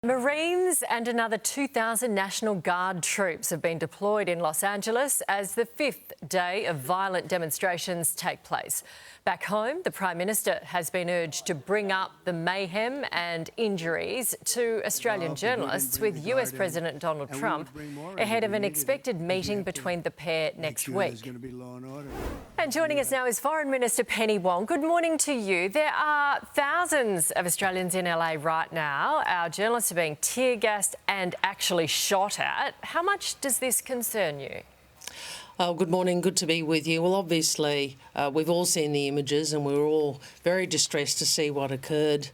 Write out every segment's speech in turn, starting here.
Marines and another 2,000 National Guard troops have been deployed in Los Angeles as the fifth day of violent demonstrations take place. Back home, the Prime Minister has been urged to bring up the mayhem and injuries to Australian journalists with US President Donald Trump ahead of an expected meeting between the pair next week. And joining us now is Foreign Minister Penny Wong. Good morning to you. There are thousands of Australians in LA right now. Our journalists are being tear-gassed and actually shot at. How much does this concern you? Oh, good morning. Good to be with you. Well, obviously, we've all seen the images and we were all very distressed to see what occurred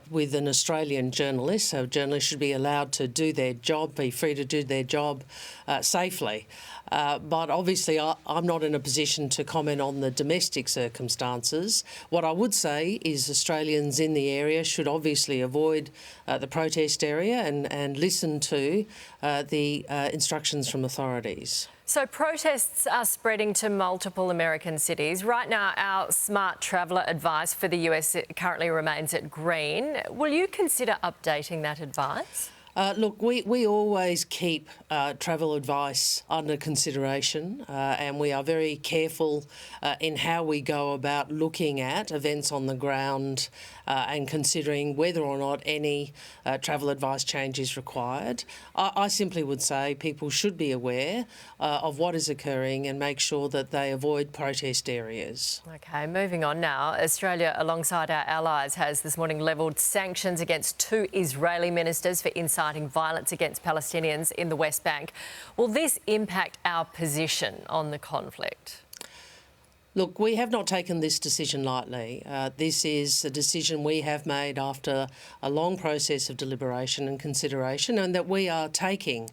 with an Australian journalist. So journalists should be allowed to do their job, be free to do their job safely. But obviously, I'm not in a position to comment on the domestic circumstances. What I would say is Australians in the area should obviously avoid the protest area and listen to the instructions from authorities. So protests are spreading to multiple American cities. Right now, our smart traveller advice for the US currently remains at green. Will you consider updating that advice? Look, we always keep travel advice under consideration and we are very careful in how we go about looking at events on the ground and considering whether or not any travel advice change is required. I simply would say people should be aware of what is occurring and make sure that they avoid protest areas. OK, moving on now. Australia, alongside our allies, has this morning levelled sanctions against two Israeli ministers for inciting violence against Palestinians in the West Bank. Will this impact our position on the conflict? Look, we have not taken this decision lightly. This is a decision we have made after a long process of deliberation and consideration, and that we are taking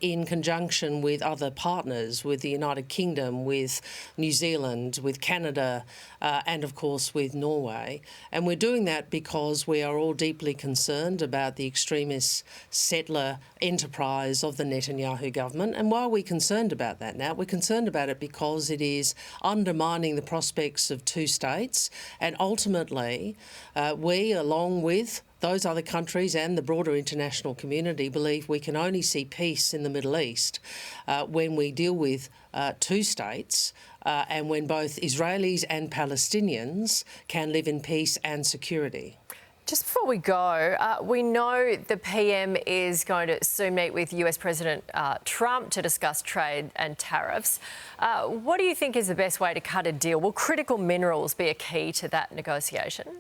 in conjunction with other partners, with the United Kingdom, with New Zealand, with Canada, and of course with Norway. And we're doing that because we are all deeply concerned about the extremist settler enterprise of the Netanyahu government. And why are we concerned about that now? We're concerned about it because it is undermining the prospects of two states, and ultimately we, along with those other countries and the broader international community, believe we can only see peace in the Middle East when we deal with two states and when both Israelis and Palestinians can live in peace and security. Just before we go, we know the PM is going to soon meet with US President Trump to discuss trade and tariffs. What do you think is the best way to cut a deal? Will critical minerals be a key to that negotiation?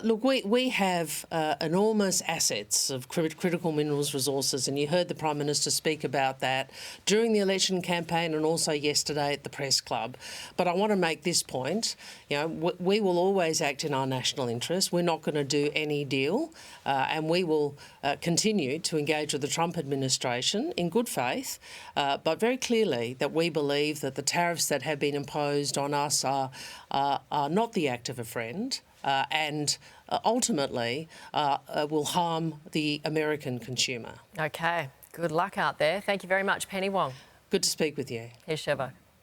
Look, we have enormous assets of critical minerals resources, and you heard the Prime Minister speak about that during the election campaign and also yesterday at the Press Club. But I want to make this point. You know, we will always act in our national interest. We're not going to do any deal, and we will continue to engage with the Trump administration in good faith, but very clearly that we believe that the tariffs that have been imposed on us are not the act of a friend. And ultimately will harm the American consumer. OK, good luck out there. Thank you very much, Penny Wong. Good to speak with you. Here's Sheva.